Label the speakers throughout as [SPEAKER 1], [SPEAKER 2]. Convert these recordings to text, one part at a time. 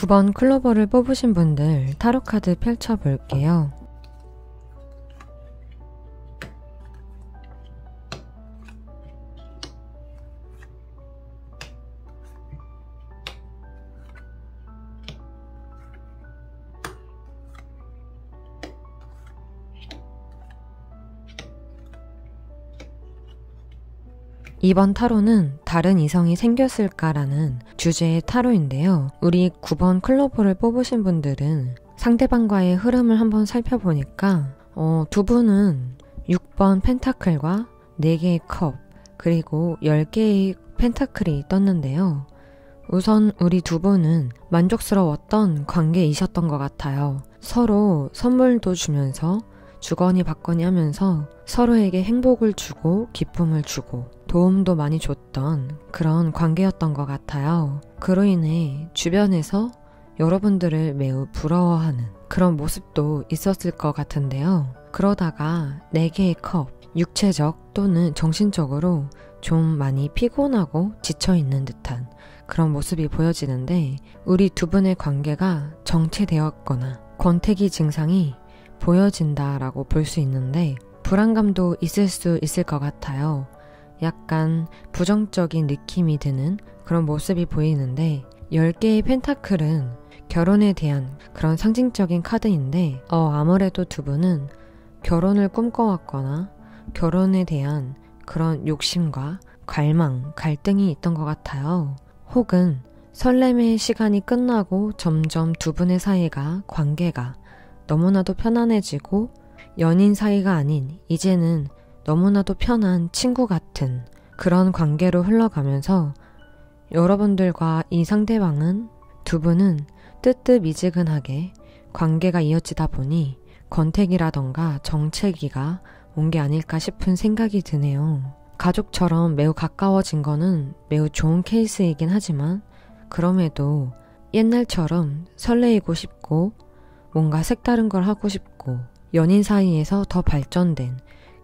[SPEAKER 1] 9번 클로버를 뽑으신 분들 타로카드 펼쳐볼게요. 이번 타로는 다른 이성이 생겼을까라는 주제의 타로인데요. 우리 9번 클로버를 뽑으신 분들은 상대방과의 흐름을 한번 살펴보니까 두 분은 6번 펜타클과 4개의 컵 그리고 10개의 펜타클이 떴는데요. 우선 우리 두 분은 만족스러웠던 관계이셨던 것 같아요. 서로 선물도 주면서 주거니 받거니 하면서 서로에게 행복을 주고 기쁨을 주고 도움도 많이 줬던 그런 관계였던 것 같아요. 그로 인해 주변에서 여러분들을 매우 부러워하는 그런 모습도 있었을 것 같은데요. 그러다가 4개의 컵, 육체적 또는 정신적으로 좀 많이 피곤하고 지쳐있는 듯한 그런 모습이 보여지는데 우리 두 분의 관계가 정체되었거나 권태기 증상이 보여진다라고 볼 수 있는데 불안감도 있을 수 있을 것 같아요. 약간 부정적인 느낌이 드는 그런 모습이 보이는데 10개의 펜타클은 결혼에 대한 그런 상징적인 카드인데 아무래도 두 분은 결혼을 꿈꿔왔거나 결혼에 대한 그런 욕심과 갈망, 갈등이 있던 것 같아요. 혹은 설렘의 시간이 끝나고 점점 두 분의 사이가 관계가 너무나도 편안해지고 연인 사이가 아닌 이제는 너무나도 편한 친구 같은 그런 관계로 흘러가면서 여러분들과 이 상대방은 두 분은 뜨뜻미지근하게 관계가 이어지다 보니 권태기라던가 정체기가 온 게 아닐까 싶은 생각이 드네요. 가족처럼 매우 가까워진 거는 매우 좋은 케이스이긴 하지만 그럼에도 옛날처럼 설레이고 싶고 뭔가 색다른 걸 하고 싶고 연인 사이에서 더 발전된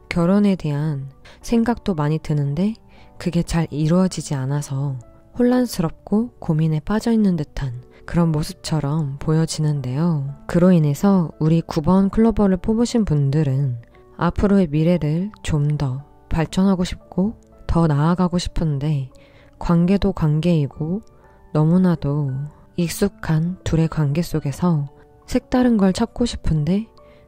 [SPEAKER 1] 결혼에 대한 생각도 많이 드는데 그게 잘 이루어지지 않아서 혼란스럽고 고민에 빠져있는 듯한 그런 모습처럼 보여지는데요. 그로 인해서 우리 9번 클로버를 뽑으신 분들은 앞으로의 미래를 좀 더 발전하고 싶고 더 나아가고 싶은데 관계도 관계이고 너무나도 익숙한 둘의 관계 속에서 색다른 걸 찾고 싶은데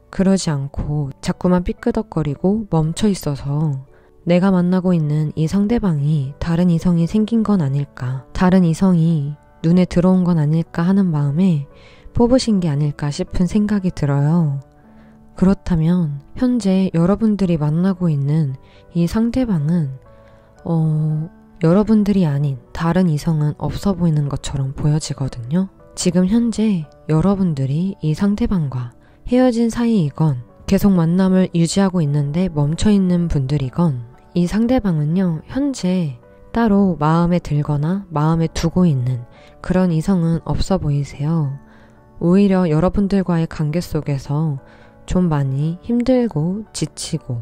[SPEAKER 1] 그러지 않고 자꾸만 삐끄덕거리고 멈춰 있어서 내가 만나고 있는 이 상대방이 다른 이성이 생긴 건 아닐까, 다른 이성이 눈에 들어온 건 아닐까 하는 마음에 뽑으신 게 아닐까 싶은 생각이 들어요. 그렇다면 현재 여러분들이 만나고 있는 이 상대방은 여러분들이 아닌 다른 이성은 없어 보이는 것처럼 보여지거든요. 지금 현재 여러분들이 이 상대방과 헤어진 사이이건 계속 만남을 유지하고 있는데 멈춰있는 분들이건 이 상대방은요 현재 따로 마음에 들거나 마음에 두고 있는 그런 이성은 없어 보이세요. 오히려 여러분들과의 관계 속에서 좀 많이 힘들고 지치고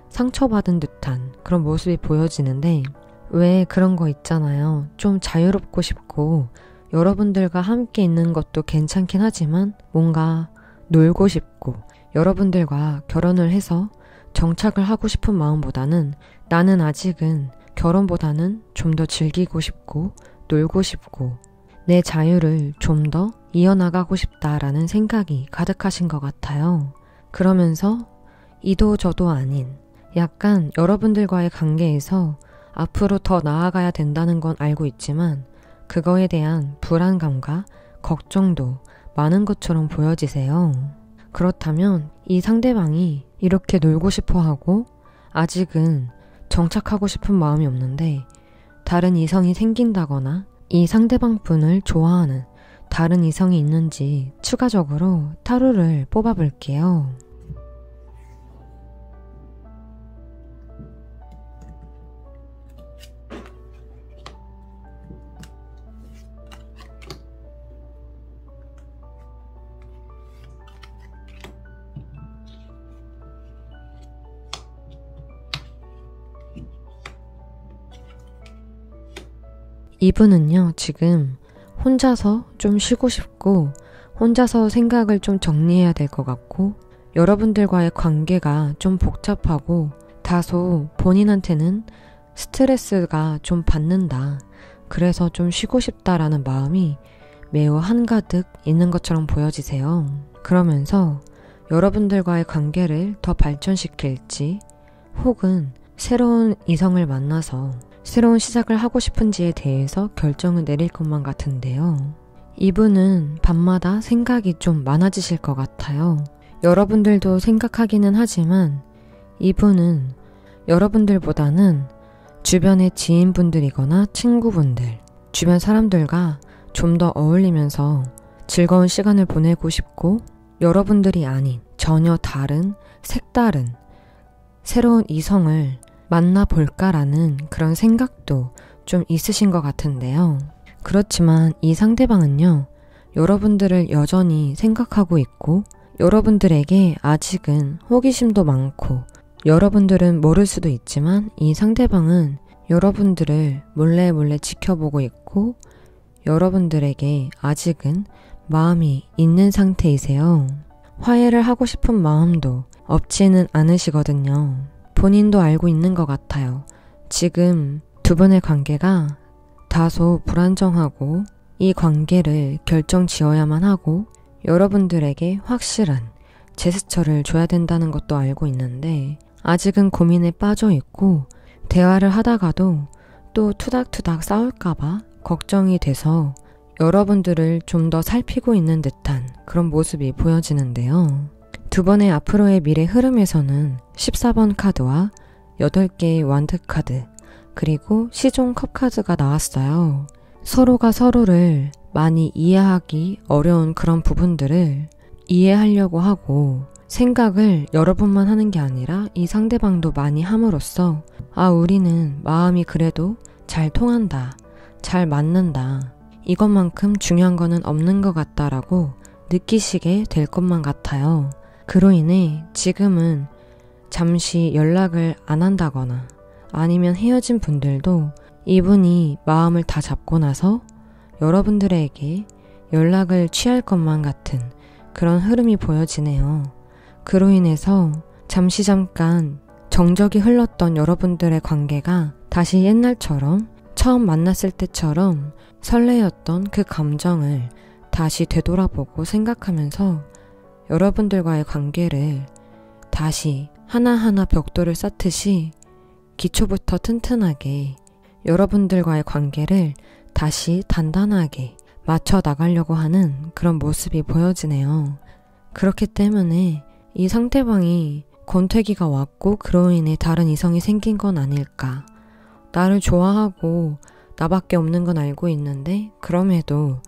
[SPEAKER 1] 상처받은 듯한 그런 모습이 보여지는데 왜 그런 거 있잖아요. 좀 자유롭고 싶고 여러분들과 함께 있는 것도 괜찮긴 하지만 뭔가 놀고 싶고 여러분들과 결혼을 해서 정착을 하고 싶은 마음보다는 나는 아직은 결혼보다는 좀 더 즐기고 싶고 놀고 싶고 내 자유를 좀 더 이어나가고 싶다라는 생각이 가득하신 것 같아요. 그러면서 이도 저도 아닌 약간 여러분들과의 관계에서 앞으로 더 나아가야 된다는 건 알고 있지만 그거에 대한 불안감과 걱정도 많은 것처럼 보여지세요. 그렇다면 이 상대방이 이렇게 놀고 싶어 하고 아직은 정착하고 싶은 마음이 없는데 다른 이성이 생긴다거나 이 상대방 분을 좋아하는 다른 이성이 있는지 추가적으로 타로를 뽑아볼게요. 이분은요, 지금 혼자서 좀 쉬고 싶고 혼자서 생각을 좀 정리해야 될 것 같고 여러분들과의 관계가 좀 복잡하고 다소 본인한테는 스트레스가 좀 받는다. 그래서 좀 쉬고 싶다라는 마음이 매우 한가득 있는 것처럼 보여지세요. 그러면서 여러분들과의 관계를 더 발전시킬지 혹은 새로운 이성을 만나서 새로운 시작을 하고 싶은지에 대해서 결정을 내릴 것만 같은데요. 이분은 밤마다 생각이 좀 많아지실 것 같아요. 여러분들도 생각하기는 하지만 이분은 여러분들보다는 주변의 지인분들이거나 친구분들, 주변 사람들과 좀 더 어울리면서 즐거운 시간을 보내고 싶고 여러분들이 아닌 전혀 다른 색다른 새로운 이성을 만나볼까라는 그런 생각도 좀 있으신 것 같은데요. 그렇지만 이 상대방은요, 여러분들을 여전히 생각하고 있고 여러분들에게 아직은 호기심도 많고 여러분들은 모를 수도 있지만 이 상대방은 여러분들을 몰래 지켜보고 있고 여러분들에게 아직은 마음이 있는 상태이세요. 화해를 하고 싶은 마음도 없지는 않으시거든요. 본인도 알고 있는 것 같아요. 지금 두 분의 관계가 다소 불안정하고 이 관계를 결정 지어야만 하고 여러분들에게 확실한 제스처를 줘야 된다는 것도 알고 있는데 아직은 고민에 빠져 있고 대화를 하다가도 또 투닥투닥 싸울까봐 걱정이 돼서 여러분들을 좀 더 살피고 있는 듯한 그런 모습이 보여지는데요. 두 번의 앞으로의 미래 흐름에서는 14번 카드와 8개의 완드 카드 그리고 시종 컵 카드가 나왔어요. 서로가 서로를 많이 이해하기 어려운 그런 부분들을 이해하려고 하고 생각을 여러분만 하는 게 아니라 이 상대방도 많이 함으로써 우리는 마음이 그래도 잘 통한다, 잘 맞는다, 이것만큼 중요한 거는 없는 것 같다라고 느끼시게 될 것만 같아요. 그로 인해 지금은 잠시 연락을 안 한다거나 아니면 헤어진 분들도 이분이 마음을 다 잡고 나서 여러분들에게 연락을 취할 것만 같은 그런 흐름이 보여지네요. 그로 인해서 잠깐 정적이 흘렀던 여러분들의 관계가 다시 옛날처럼 처음 만났을 때처럼 설레었던 그 감정을 다시 되돌아보고 생각하면서 여러분들과의 관계를 다시 하나하나 벽돌을 쌓듯이 기초부터 튼튼하게 여러분들과의 관계를 다시 단단하게 맞춰 나가려고 하는 그런 모습이 보여지네요. 그렇기 때문에 이 상대방이 권태기가 왔고 그로 인해 다른 이성이 생긴 건 아닐까. 나를 좋아하고 나밖에 없는 건 알고 있는데 그럼에도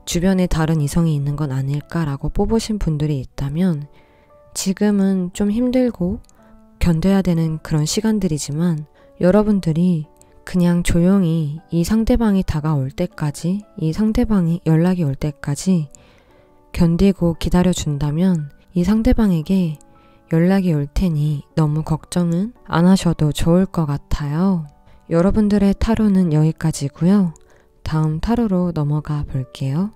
[SPEAKER 1] 주변에 다른 이성이 있는 건 아닐까라고 뽑으신 분들이 있다면 지금은 좀 힘들고 견뎌야 되는 그런 시간들이지만 여러분들이 그냥 조용히 이 상대방이 다가올 때까지 이 상대방이 연락이 올 때까지 견디고 기다려준다면 이 상대방에게 연락이 올 테니 너무 걱정은 안 하셔도 좋을 것 같아요. 여러분들의 타로는 여기까지고요. 다음 타로로 넘어가 볼게요.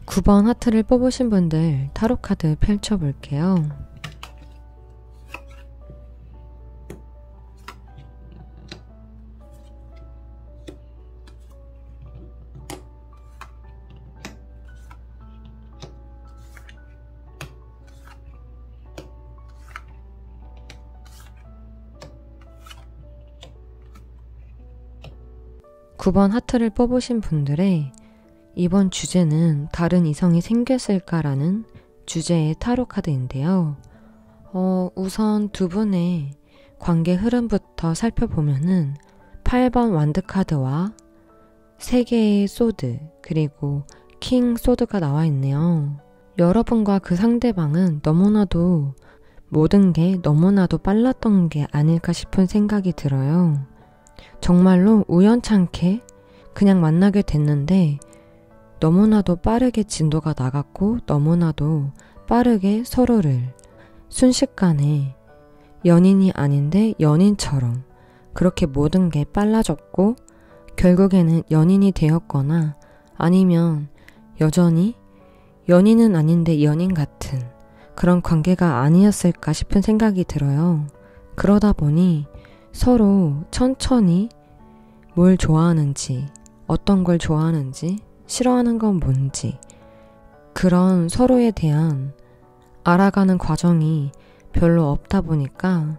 [SPEAKER 1] 구 번 하트를 뽑으신 분들 타로 카드 펼쳐볼게요. 구 번 하트를 뽑으신 분들의 이번 주제는 다른 이성이 생겼을까라는 주제의 타로 카드인데요. 우선 두 분의 관계 흐름부터 살펴보면은 8번 완드 카드와 3개의 소드 그리고 킹 소드가 나와 있네요. 여러분과 그 상대방은 너무나도 모든 게 너무나도 빨랐던 게 아닐까 싶은 생각이 들어요. 정말로 우연찮게 그냥 만나게 됐는데 너무나도 빠르게 진도가 나갔고 너무나도 빠르게 서로를 순식간에 연인이 아닌데 연인처럼 그렇게 모든 게 빨라졌고 결국에는 연인이 되었거나 아니면 여전히 연인은 아닌데 연인 같은 그런 관계가 아니었을까 싶은 생각이 들어요. 그러다 보니 서로 천천히 뭘 좋아하는지 어떤 걸 좋아하는지 싫어하는 건 뭔지 그런 서로에 대한 알아가는 과정이 별로 없다 보니까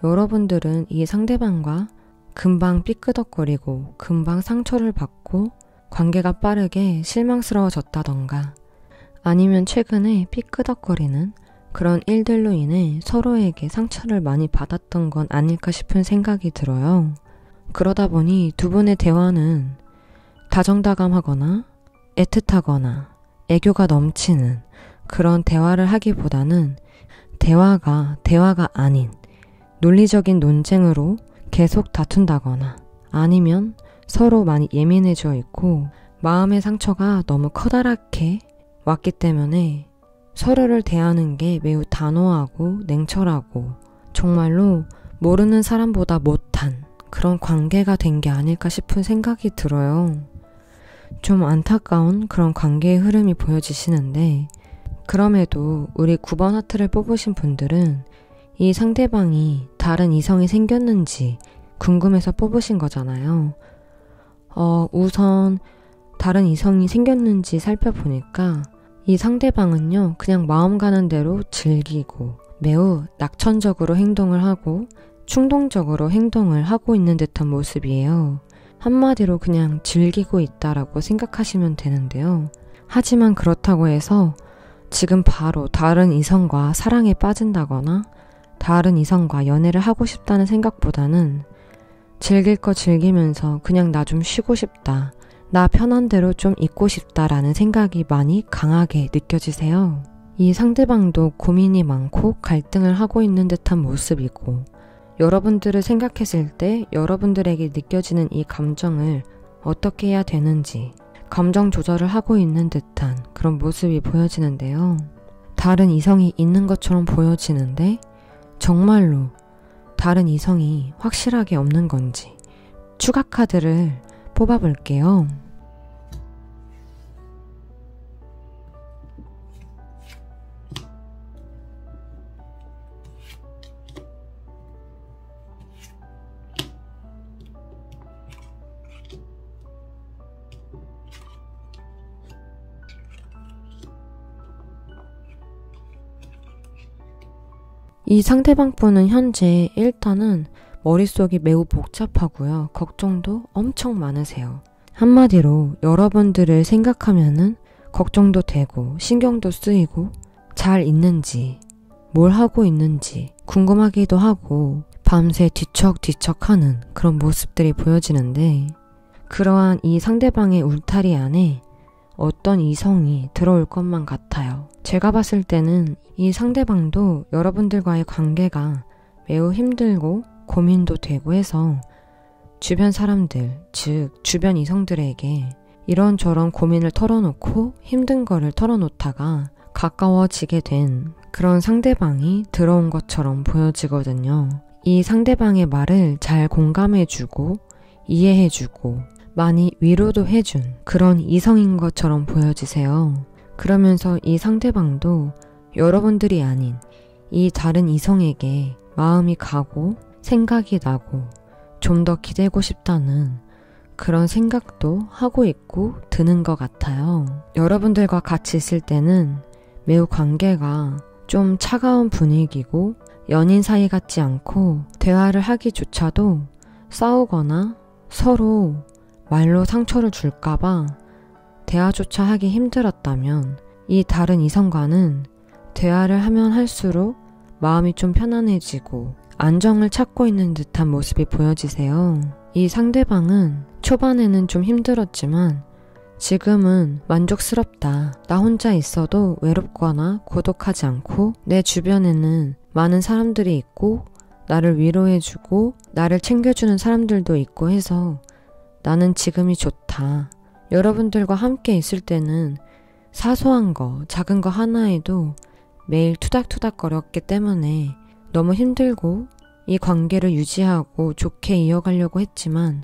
[SPEAKER 1] 여러분들은 이 상대방과 금방 삐끄덕거리고 금방 상처를 받고 관계가 빠르게 실망스러워졌다던가 아니면 최근에 삐끄덕거리는 그런 일들로 인해 서로에게 상처를 많이 받았던 건 아닐까 싶은 생각이 들어요. 그러다 보니 두 분의 대화는 다정다감하거나 애틋하거나 애교가 넘치는 그런 대화를 하기보다는 대화가 아닌 논리적인 논쟁으로 계속 다툰다거나 아니면 서로 많이 예민해져 있고 마음의 상처가 너무 커다랗게 왔기 때문에 서로를 대하는 게 매우 단호하고 냉철하고 정말로 모르는 사람보다 못한 그런 관계가 된 게 아닐까 싶은 생각이 들어요. 좀 안타까운 그런 관계의 흐름이 보여지시는데 그럼에도 우리 9번 하트를 뽑으신 분들은 이 상대방이 다른 이성이 생겼는지 궁금해서 뽑으신 거잖아요. 우선 다른 이성이 생겼는지 살펴보니까 이 상대방은요, 그냥 마음 가는 대로 즐기고 매우 낙천적으로 행동을 하고 충동적으로 행동을 하고 있는 듯한 모습이에요. 한마디로 그냥 즐기고 있다라고 생각하시면 되는데요. 하지만 그렇다고 해서 지금 바로 다른 이성과 사랑에 빠진다거나 다른 이성과 연애를 하고 싶다는 생각보다는 즐길 거 즐기면서 그냥 나 좀 쉬고 싶다. 나 편한 대로 좀 있고 싶다라는 생각이 많이 강하게 느껴지세요. 이 상대방도 고민이 많고 갈등을 하고 있는 듯한 모습이고 여러분들을 생각했을 때 여러분들에게 느껴지는 이 감정을 어떻게 해야 되는지 감정 조절을 하고 있는 듯한 그런 모습이 보여지는데요. 다른 이성이 있는 것처럼 보여지는데 정말로 다른 이성이 확실하게 없는 건지 추가 카드를 뽑아볼게요. 이 상대방 분은 현재 일단은 머릿속이 매우 복잡하고요. 걱정도 엄청 많으세요. 한마디로 여러분들을 생각하면은 걱정도 되고 신경도 쓰이고 잘 있는지 뭘 하고 있는지 궁금하기도 하고 밤새 뒤척뒤척하는 그런 모습들이 보여지는데 그러한 이 상대방의 울타리 안에 어떤 이성이 들어올 것만 같아요. 제가 봤을 때는 이 상대방도 여러분들과의 관계가 매우 힘들고 고민도 되고 해서 주변 사람들, 즉 주변 이성들에게 이런저런 고민을 털어놓고 힘든 거를 털어놓다가 가까워지게 된 그런 상대방이 들어온 것처럼 보여지거든요. 이 상대방의 말을 잘 공감해주고 이해해주고 많이 위로도 해준 그런 이성인 것처럼 보여지세요. 그러면서 이 상대방도 여러분들이 아닌 이 다른 이성에게 마음이 가고 생각이 나고 좀 더 기대고 싶다는 그런 생각도 하고 있고 드는 것 같아요. 여러분들과 같이 있을 때는 매우 관계가 좀 차가운 분위기고 연인 사이 같지 않고 대화를 하기조차도 싸우거나 서로 말로 상처를 줄까봐 대화조차 하기 힘들었다면 이 다른 이성과는 대화를 하면 할수록 마음이 좀 편안해지고 안정을 찾고 있는 듯한 모습이 보여지세요. 이 상대방은 초반에는 좀 힘들었지만 지금은 만족스럽다. 나 혼자 있어도 외롭거나 고독하지 않고 내 주변에는 많은 사람들이 있고 나를 위로해주고 나를 챙겨주는 사람들도 있고 해서 나는 지금이 좋다. 여러분들과 함께 있을 때는 사소한 거, 작은 거 하나에도 매일 투닥투닥거렸기 때문에 너무 힘들고 이 관계를 유지하고 좋게 이어가려고 했지만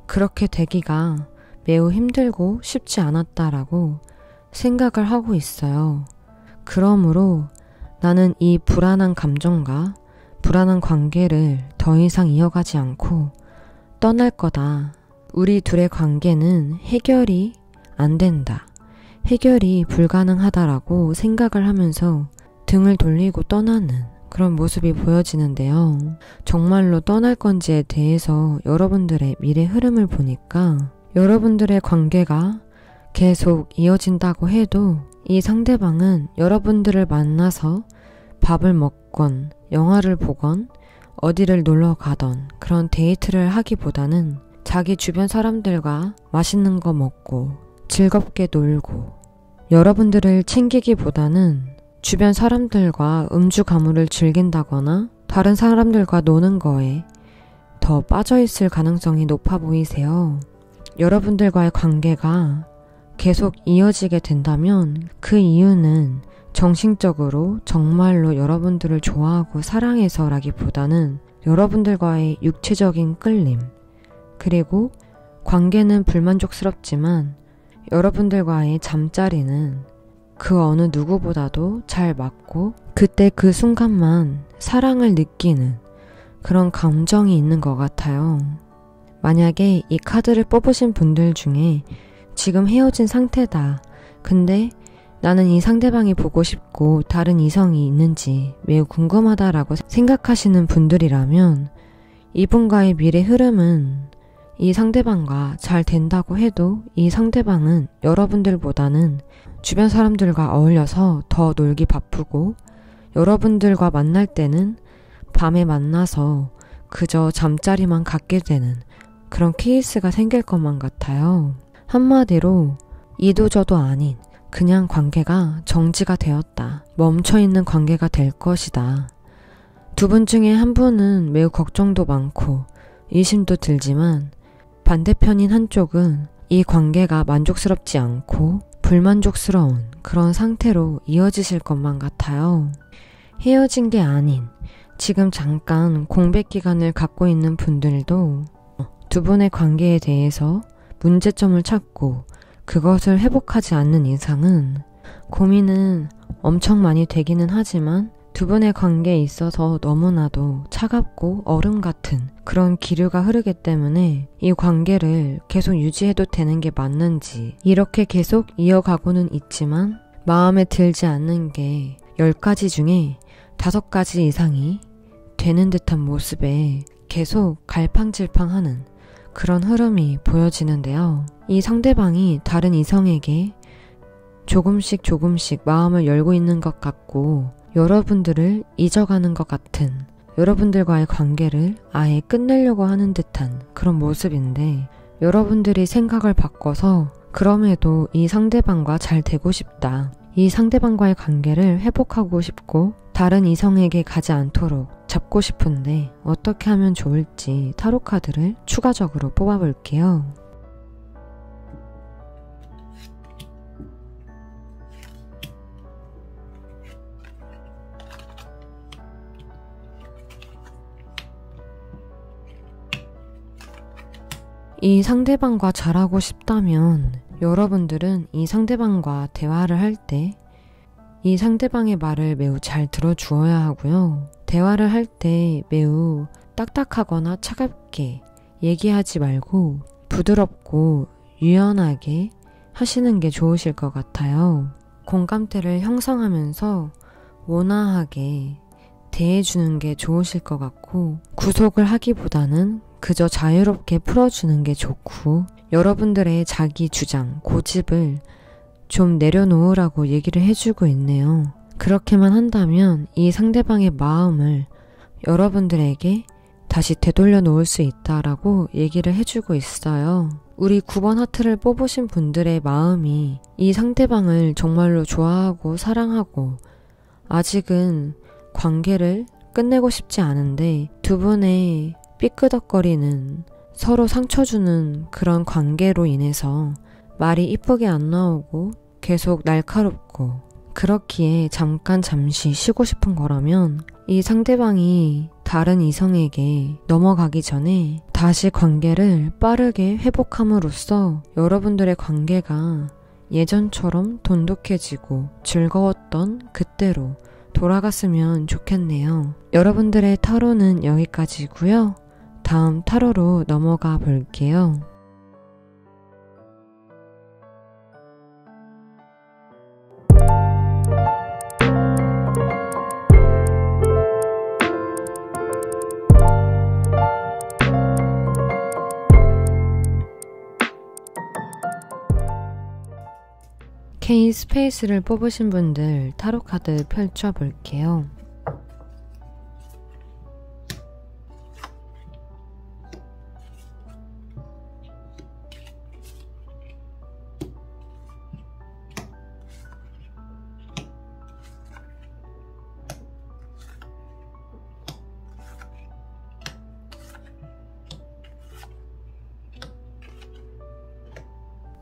[SPEAKER 1] 그렇게 되기가 매우 힘들고 쉽지 않았다라고 생각을 하고 있어요. 그러므로 나는 이 불안한 감정과 불안한 관계를 더 이상 이어가지 않고 떠날 거다. 우리 둘의 관계는 해결이 안 된다. 해결이 불가능하다라고 생각을 하면서 등을 돌리고 떠나는 그런 모습이 보여지는데요. 정말로 떠날 건지에 대해서 여러분들의 미래 흐름을 보니까 여러분들의 관계가 계속 이어진다고 해도 이 상대방은 여러분들을 만나서 밥을 먹건 영화를 보건 어디를 놀러 가던 그런 데이트를 하기보다는 자기 주변 사람들과 맛있는 거 먹고 즐겁게 놀고 여러분들을 챙기기보다는 주변 사람들과 음주 가무를 즐긴다거나 다른 사람들과 노는 거에 더 빠져있을 가능성이 높아 보이세요. 여러분들과의 관계가 계속 이어지게 된다면 그 이유는 정신적으로 정말로 여러분들을 좋아하고 사랑해서라기보다는 여러분들과의 육체적인 끌림, 그리고 관계는 불만족스럽지만 여러분들과의 잠자리는 그 어느 누구보다도 잘 맞고 그때 그 순간만 사랑을 느끼는 그런 감정이 있는 것 같아요. 만약에 이 카드를 뽑으신 분들 중에 지금 헤어진 상태다. 근데 나는 이 상대방이 보고 싶고 다른 이성이 있는지 매우 궁금하다라고 생각하시는 분들이라면 이분과의 미래 흐름은 이 상대방과 잘 된다고 해도 이 상대방은 여러분들보다는 주변 사람들과 어울려서 더 놀기 바쁘고 여러분들과 만날 때는 밤에 만나서 그저 잠자리만 갖게 되는 그런 케이스가 생길 것만 같아요. 한마디로 이도저도 아닌 그냥 관계가 정지가 되었다. 멈춰있는 관계가 될 것이다. 두 분 중에 한 분은 매우 걱정도 많고 의심도 들지만 반대편인 한쪽은 이 관계가 만족스럽지 않고 불만족스러운 그런 상태로 이어지실 것만 같아요. 헤어진 게 아닌 지금 잠깐 공백 기간을 갖고 있는 분들도 두 분의 관계에 대해서 문제점을 찾고 그것을 회복하지 않는 이상은 고민은 엄청 많이 되기는 하지만 두 분의 관계에 있어서 너무나도 차갑고 얼음 같은 그런 기류가 흐르기 때문에 이 관계를 계속 유지해도 되는 게 맞는지 이렇게 계속 이어가고는 있지만 마음에 들지 않는 게 10가지 중에 5가지 이상이 되는 듯한 모습에 계속 갈팡질팡하는 그런 흐름이 보여지는데요. 이 상대방이 다른 이성에게 조금씩 마음을 열고 있는 것 같고 여러분들을 잊어가는 것 같은 여러분들과의 관계를 아예 끝내려고 하는 듯한 그런 모습인데 여러분들이 생각을 바꿔서 그럼에도 이 상대방과 잘 되고 싶다. 이 상대방과의 관계를 회복하고 싶고 다른 이성에게 가지 않도록 잡고 싶은데 어떻게 하면 좋을지 타로 카드를 추가적으로 뽑아볼게요. 이 상대방과 잘하고 싶다면 여러분들은 이 상대방과 대화를 할 때 이 상대방의 말을 매우 잘 들어주어야 하고요. 대화를 할 때 매우 딱딱하거나 차갑게 얘기하지 말고 부드럽고 유연하게 하시는 게 좋으실 것 같아요. 공감대를 형성하면서 온화하게 대해주는 게 좋으실 것 같고 구속을 하기보다는 그저 자유롭게 풀어주는 게 좋고 여러분들의 자기 주장, 고집을 좀 내려놓으라고 얘기를 해주고 있네요. 그렇게만 한다면 이 상대방의 마음을 여러분들에게 다시 되돌려 놓을 수 있다라고 얘기를 해주고 있어요. 우리 9번 하트를 뽑으신 분들의 마음이 이 상대방을 정말로 좋아하고 사랑하고 아직은 관계를 끝내고 싶지 않은데 두 분의 삐끄덕거리는 서로 상처 주는 그런 관계로 인해서 말이 이쁘게 안 나오고 계속 날카롭고 그렇기에 잠시 쉬고 싶은 거라면 이 상대방이 다른 이성에게 넘어가기 전에 다시 관계를 빠르게 회복함으로써 여러분들의 관계가 예전처럼 돈독해지고 즐거웠던 그때로 돌아갔으면 좋겠네요. 여러분들의 타로는 여기까지고요. 다음 타로로 넘어가 볼게요. K 스페이스를 뽑으신 분들 타로 카드 펼쳐볼게요.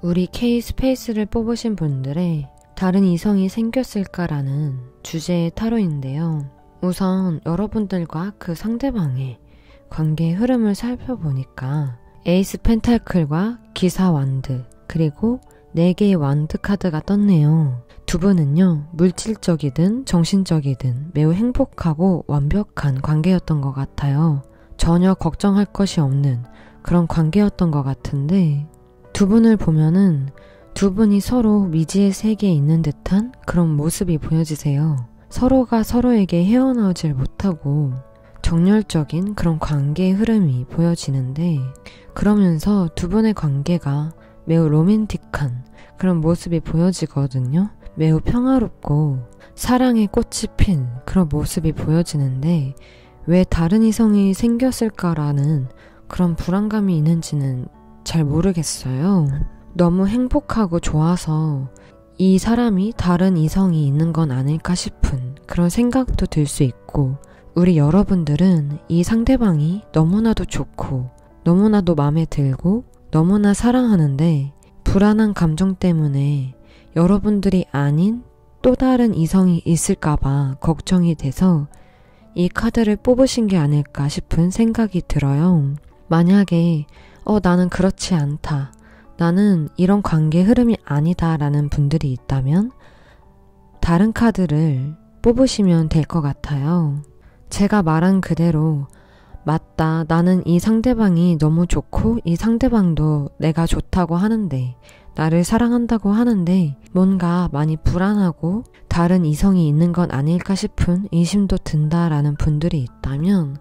[SPEAKER 1] 우리 K 스페이스를 뽑으신 분들의 다른 이성이 생겼을까라는 주제의 타로인데요. 우선 여러분들과 그 상대방의 관계의 흐름을 살펴보니까 에이스 펜타클과 기사 완드 그리고 4개의 완드 카드가 떴네요. 두 분은요, 물질적이든 정신적이든 매우 행복하고 완벽한 관계였던 것 같아요. 전혀 걱정할 것이 없는 그런 관계였던 것 같은데 두 분을 보면은 두 분이 서로 미지의 세계에 있는 듯한 그런 모습이 보여지세요. 서로가 서로에게 헤어나오질 못하고 정열적인 그런 관계의 흐름이 보여지는데 그러면서 두 분의 관계가 매우 로맨틱한 그런 모습이 보여지거든요. 매우 평화롭고 사랑의 꽃이 핀 그런 모습이 보여지는데 왜 다른 이성이 생겼을까라는 그런 불안감이 있는지는 잘 모르겠어요. 너무 행복하고 좋아서 이 사람이 다른 이성이 있는 건 아닐까 싶은 그런 생각도 들 수 있고 우리 여러분들은 이 상대방이 너무나도 좋고 너무나도 마음에 들고 너무나 사랑하는데 불안한 감정 때문에 여러분들이 아닌 또 다른 이성이 있을까봐 걱정이 돼서 이 카드를 뽑으신 게 아닐까 싶은 생각이 들어요. 만약에 나는 그렇지 않다. 나는 이런 관계 흐름이 아니다 라는 분들이 있다면 다른 카드를 뽑으시면 될 것 같아요. 제가 말한 그대로 맞다. 나는 이 상대방이 너무 좋고 이 상대방도 내가 좋다고 하는데 나를 사랑한다고 하는데 뭔가 많이 불안하고 다른 이성이 있는 건 아닐까 싶은 의심도 든다라는 분들이 있다면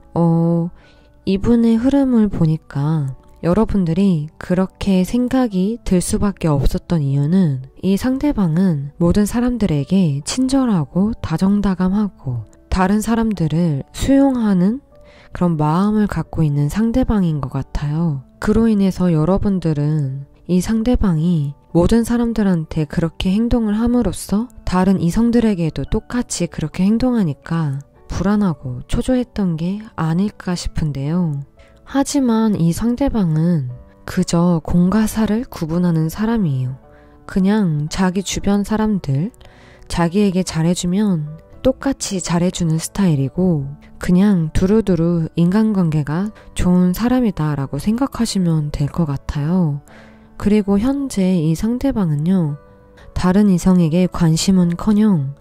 [SPEAKER 1] 이분의 흐름을 보니까 여러분들이 그렇게 생각이 들 수밖에 없었던 이유는 이 상대방은 모든 사람들에게 친절하고 다정다감하고 다른 사람들을 수용하는 그런 마음을 갖고 있는 상대방인 것 같아요. 그로 인해서 여러분들은 이 상대방이 모든 사람들한테 그렇게 행동을 함으로써 다른 이성들에게도 똑같이 그렇게 행동하니까 불안하고 초조했던 게 아닐까 싶은데요. 하지만 이 상대방은 그저 공과 사를 구분하는 사람이에요. 그냥 자기 주변 사람들, 자기에게 잘해주면 똑같이 잘해주는 스타일이고 그냥 두루두루 인간관계가 좋은 사람이다 라고 생각하시면 될 것 같아요. 그리고 현재 이 상대방은요, 다른 이성에게 관심은커녕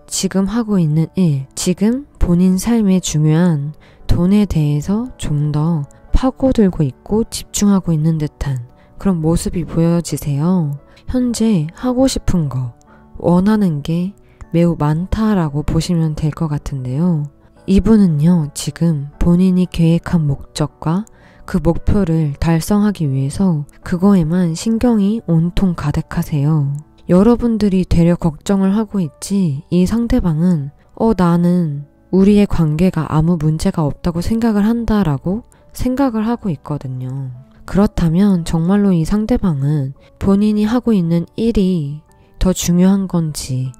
[SPEAKER 1] 지금 하고 있는 일, 지금 본인 삶에 중요한 돈에 대해서 좀 더 파고들고 있고 집중하고 있는 듯한 그런 모습이 보여지세요. 현재 하고 싶은 거, 원하는 게 매우 많다라고 보시면 될 것 같은데요. 이분은요, 지금 본인이 계획한 목적과 그 목표를 달성하기 위해서 그거에만 신경이 온통 가득하세요. 여러분들이 되려 걱정을 하고 있지 이 상대방은 나는 우리의 관계가 아무 문제가 없다고 생각을 한다라고 생각을 하고 있거든요. 그렇다면 정말로 이 상대방은 본인이 하고 있는 일이 더 중요한 건지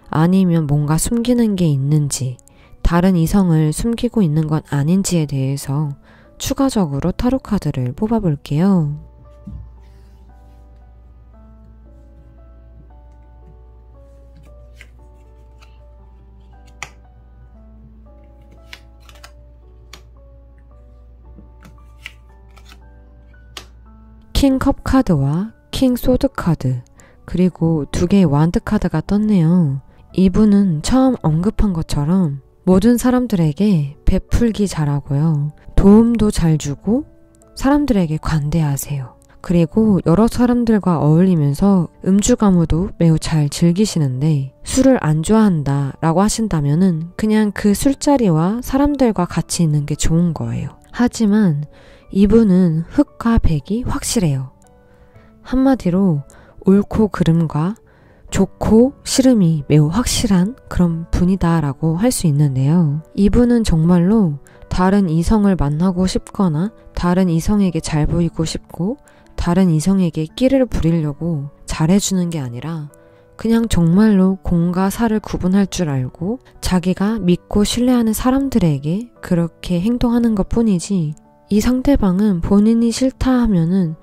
[SPEAKER 1] 아니면 뭔가 숨기는 게 있는지 다른 이성을 숨기고 있는 건 아닌지에 대해서 추가적으로 타로 카드를 뽑아볼게요. 킹 컵 카드와 킹 소드 카드 그리고 2개의 완드 카드가 떴네요. 이분은 처음 언급한 것처럼 모든 사람들에게 베풀기 잘하고요. 도움도 잘 주고 사람들에게 관대하세요. 그리고 여러 사람들과 어울리면서 음주가무도 매우 잘 즐기시는데 술을 안 좋아한다 라고 하신다면은 그냥 그 술자리와 사람들과 같이 있는 게 좋은 거예요. 하지만 이분은 흑과 백이 확실해요. 한마디로 옳고 그름과 좋고 싫음이 매우 확실한 그런 분이다라고 할 수 있는데요. 이분은 정말로 다른 이성을 만나고 싶거나 다른 이성에게 잘 보이고 싶고 다른 이성에게 끼를 부리려고 잘해주는 게 아니라 그냥 정말로 공과 사를 구분할 줄 알고 자기가 믿고 신뢰하는 사람들에게 그렇게 행동하는 것 뿐이지 이 상대방은 본인이 싫다 하면은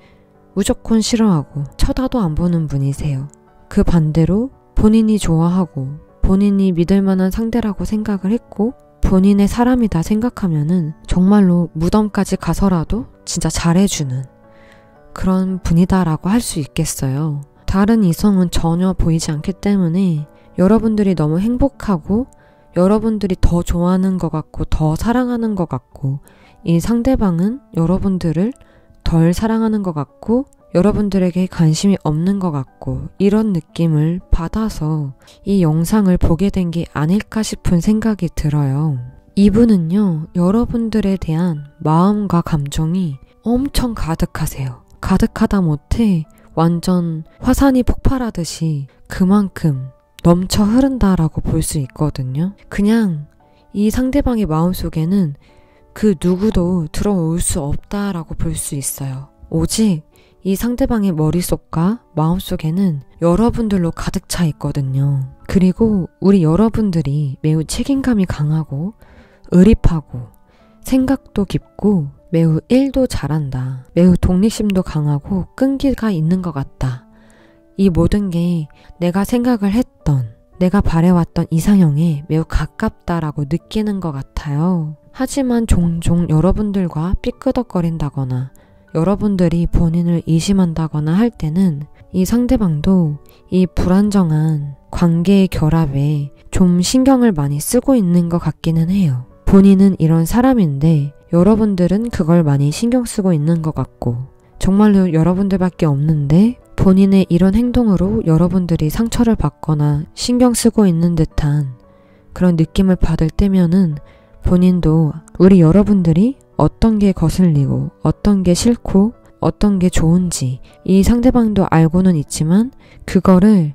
[SPEAKER 1] 무조건 싫어하고 쳐다도 안 보는 분이세요. 그 반대로 본인이 좋아하고 본인이 믿을 만한 상대라고 생각을 했고 본인의 사람이다 생각하면은 정말로 무덤까지 가서라도 진짜 잘해주는 그런 분이다라고 할 수 있겠어요. 다른 이성은 전혀 보이지 않기 때문에 여러분들이 너무 행복하고 여러분들이 더 좋아하는 것 같고 더 사랑하는 것 같고 이 상대방은 여러분들을 덜 사랑하는 것 같고 여러분들에게 관심이 없는 것 같고 이런 느낌을 받아서 이 영상을 보게 된 게 아닐까 싶은 생각이 들어요. 이분은요, 여러분들에 대한 마음과 감정이 엄청 가득하세요. 가득하다 못해 완전 화산이 폭발하듯이 그만큼 넘쳐 흐른다라고 볼 수 있거든요. 그냥 이 상대방의 마음속에는 그 누구도 들어올 수 없다라고 볼 수 있어요. 오직 이 상대방의 머릿속과 마음속에는 여러분들로 가득 차 있거든요. 그리고 우리 여러분들이 매우 책임감이 강하고 의립하고 생각도 깊고 매우 일도 잘한다. 매우 독립심도 강하고 끈기가 있는 것 같다. 이 모든 게 내가 생각을 했던, 내가 바래왔던 이상형에 매우 가깝다라고 느끼는 것 같아요. 하지만 종종 여러분들과 삐끄덕거린다거나 여러분들이 본인을 의심한다거나 할 때는 이 상대방도 이 불안정한 관계의 결합에 좀 신경을 많이 쓰고 있는 것 같기는 해요. 본인은 이런 사람인데 여러분들은 그걸 많이 신경 쓰고 있는 것 같고 정말로 여러분들밖에 없는데 본인의 이런 행동으로 여러분들이 상처를 받거나 신경 쓰고 있는 듯한 그런 느낌을 받을 때면은 본인도 우리 여러분들이 어떤 게 거슬리고 어떤 게 싫고 어떤 게 좋은지 이 상대방도 알고는 있지만 그거를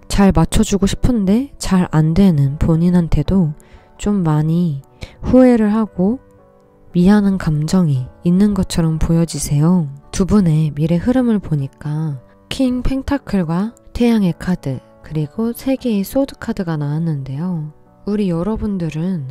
[SPEAKER 1] 잘 맞춰주고 싶은데 잘 안 되는 본인한테도 좀 많이 후회를 하고 미안한 감정이 있는 것처럼 보여지세요. 두 분의 미래 흐름을 보니까 킹 펜타클과 태양의 카드 그리고 3개의 소드 카드가 나왔는데요. 우리 여러분들은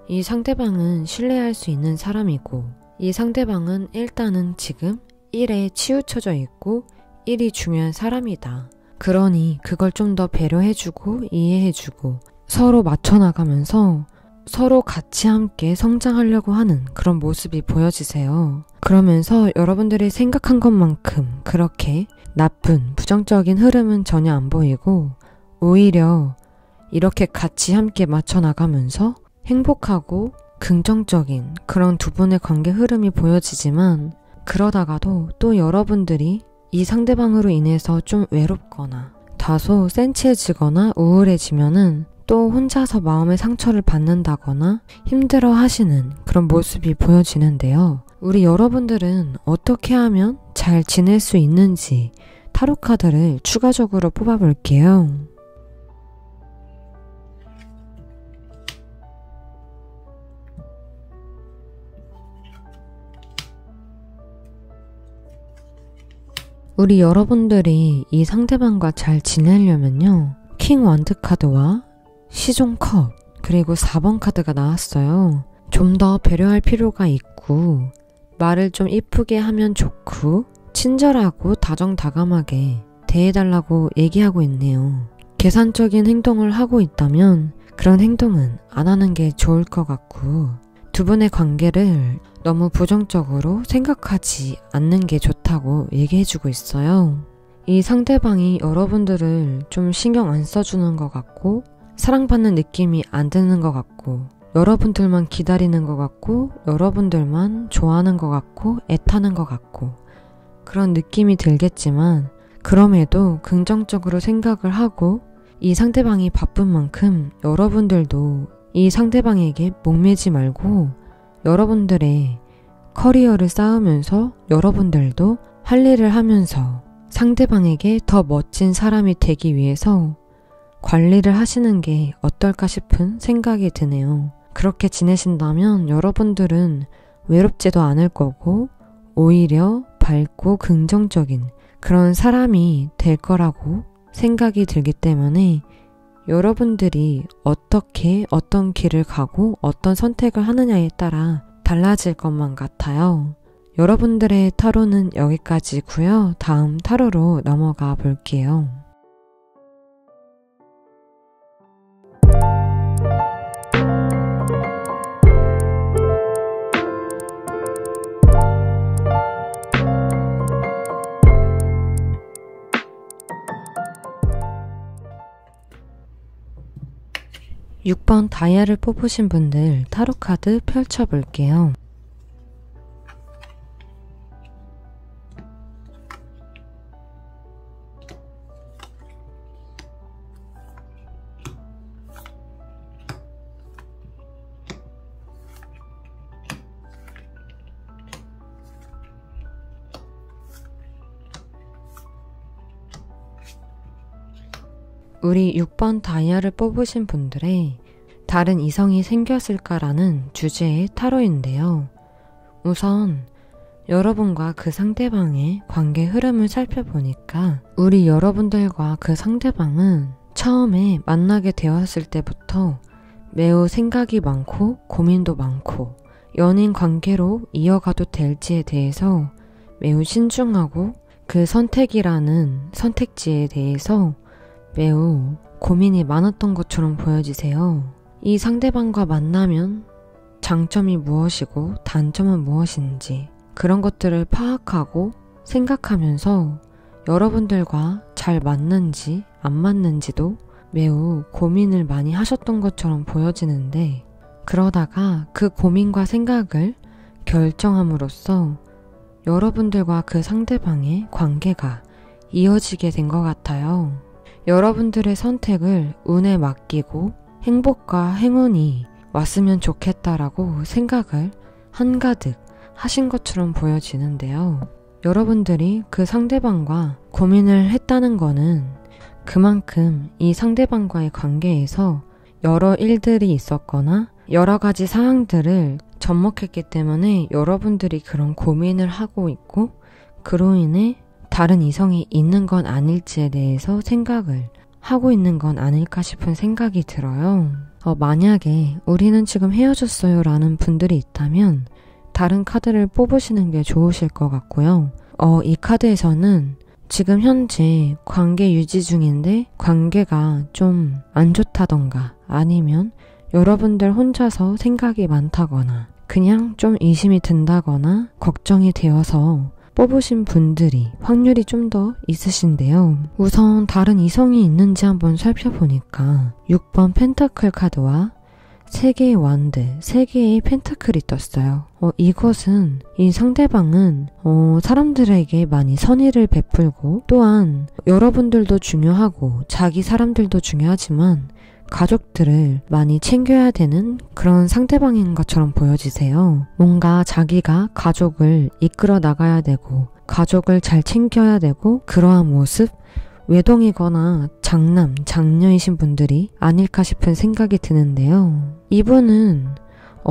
[SPEAKER 1] 이 상대방은 신뢰할 수 있는 사람이고 이 상대방은 일단은 지금 일에 치우쳐져 있고 일이 중요한 사람이다. 그러니 그걸 좀 더 배려해주고 이해해주고 서로 맞춰나가면서 서로 같이 함께 성장하려고 하는 그런 모습이 보여지세요. 그러면서 여러분들이 생각한 것만큼 그렇게 나쁜 부정적인 흐름은 전혀 안 보이고 오히려 이렇게 같이 함께 맞춰나가면서 행복하고 긍정적인 그런 두 분의 관계 흐름이 보여지지만 그러다가도 또 여러분들이 이 상대방으로 인해서 좀 외롭거나 다소 센치해지거나 우울해지면은 또 혼자서 마음의 상처를 받는다거나 힘들어 하시는 그런 모습이 보여지는데요. 우리 여러분들은 어떻게 하면 잘 지낼 수 있는지 타로 카드를 추가적으로 뽑아볼게요. 우리 여러분들이 이 상대방과 잘 지내려면요. 킹 원드 카드와 시종 컵 그리고 4번 카드가 나왔어요. 좀 더 배려할 필요가 있고 말을 좀 이쁘게 하면 좋고 친절하고 다정다감하게 대해달라고 얘기하고 있네요. 계산적인 행동을 하고 있다면 그런 행동은 안 하는 게 좋을 것 같고 두 분의 관계를 너무 부정적으로 생각하지 않는 게 좋다고 얘기해주고 있어요. 이 상대방이 여러분들을 좀 신경 안 써주는 것 같고 사랑받는 느낌이 안 드는 것 같고 여러분들만 기다리는 것 같고 여러분들만 좋아하는 것 같고 애타는 것 같고 그런 느낌이 들겠지만 그럼에도 긍정적으로 생각을 하고 이 상대방이 바쁜 만큼 여러분들도 이 상대방에게 목매지 말고 여러분들의 커리어를 쌓으면서 여러분들도 할 일을 하면서 상대방에게 더 멋진 사람이 되기 위해서 관리를 하시는 게 어떨까 싶은 생각이 드네요. 그렇게 지내신다면 여러분들은 외롭지도 않을 거고 오히려 밝고 긍정적인 그런 사람이 될 거라고 생각이 들기 때문에 여러분들이 어떻게 어떤 길을 가고 어떤 선택을 하느냐에 따라 달라질 것만 같아요. 여러분들의 타로는 여기까지고요. 다음 타로로 넘어가 볼게요. 육 번 다이아를 뽑으신 분들 타로 카드 펼쳐볼게요. 우리 6번 다이아를 뽑으신 분들의 다른 이성이 생겼을까라는 주제의 타로인데요. 우선 여러분과 그 상대방의 관계 흐름을 살펴보니까 우리 여러분들과 그 상대방은 처음에 만나게 되었을 때부터 매우 생각이 많고 고민도 많고 연인 관계로 이어가도 될지에 대해서 매우 신중하고 그 선택이라는 선택지에 대해서 매우 고민이 많았던 것처럼 보여지세요. 이 상대방과 만나면 장점이 무엇이고 단점은 무엇인지 그런 것들을 파악하고 생각하면서 여러분들과 잘 맞는지 안 맞는지도 매우 고민을 많이 하셨던 것처럼 보여지는데 그러다가 그 고민과 생각을 결정함으로써 여러분들과 그 상대방의 관계가 이어지게 된 것 같아요. 여러분들의 선택을 운에 맡기고 행복과 행운이 왔으면 좋겠다라고 생각을 한가득 하신 것처럼 보여지는데요. 여러분들이 그 상대방과 고민을 했다는 거는 그만큼 이 상대방과의 관계에서 여러 일들이 있었거나 여러 가지 상황들을 접목했기 때문에 여러분들이 그런 고민을 하고 있고 그로 인해 다른 이성이 있는 건 아닐지에 대해서 생각을 하고 있는 건 아닐까 싶은 생각이 들어요. 만약에 우리는 지금 헤어졌어요 라는 분들이 있다면 다른 카드를 뽑으시는 게 좋으실 것 같고요. 이 카드에서는 지금 현재 관계 유지 중인데 관계가 좀 안 좋다던가 아니면 여러분들 혼자서 생각이 많다거나 그냥 좀 의심이 든다거나 걱정이 되어서 뽑으신 분들이 확률이 좀 더 있으신데요. 우선 다른 이성이 있는지 한번 살펴보니까 6번 펜타클 카드와 3개의 완드, 3개의 펜타클이 떴어요. 이것은 이 상대방은 사람들에게 많이 선의를 베풀고 또한 여러분들도 중요하고 자기 사람들도 중요하지만 가족들을 많이 챙겨야 되는 그런 상대방인 것처럼 보여지세요. 뭔가 자기가 가족을 이끌어 나가야 되고 가족을 잘 챙겨야 되고 그러한 모습, 외동이거나 장남, 장녀이신 분들이 아닐까 싶은 생각이 드는데요. 이분은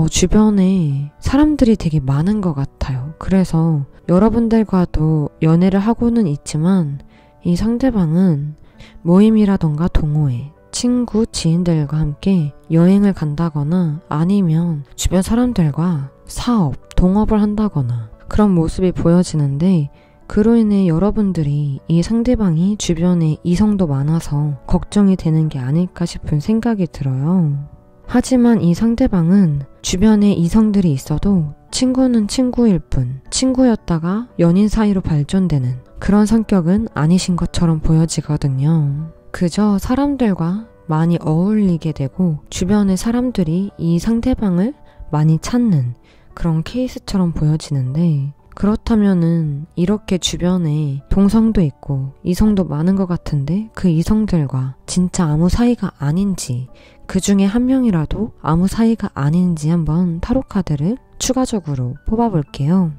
[SPEAKER 1] 주변에 사람들이 되게 많은 것 같아요. 그래서 여러분들과도 연애를 하고는 있지만 이 상대방은 모임이라던가 동호회, 친구, 지인들과 함께 여행을 간다거나 아니면 주변 사람들과 사업, 동업을 한다거나 그런 모습이 보여지는데 그로 인해 여러분들이 이 상대방이 주변에 이성도 많아서 걱정이 되는 게 아닐까 싶은 생각이 들어요. 하지만 이 상대방은 주변에 이성들이 있어도 친구는 친구일 뿐 친구였다가 연인 사이로 발전되는 그런 성격은 아니신 것처럼 보여지거든요. 그저 사람들과 많이 어울리게 되고 주변의 사람들이 이 상대방을 많이 찾는 그런 케이스처럼 보여지는데 그렇다면은 이렇게 주변에 동성도 있고 이성도 많은 것 같은데 그 이성들과 진짜 아무 사이가 아닌지 그 중에 한 명이라도 아무 사이가 아닌지 한번 타로 카드를 추가적으로 뽑아볼게요.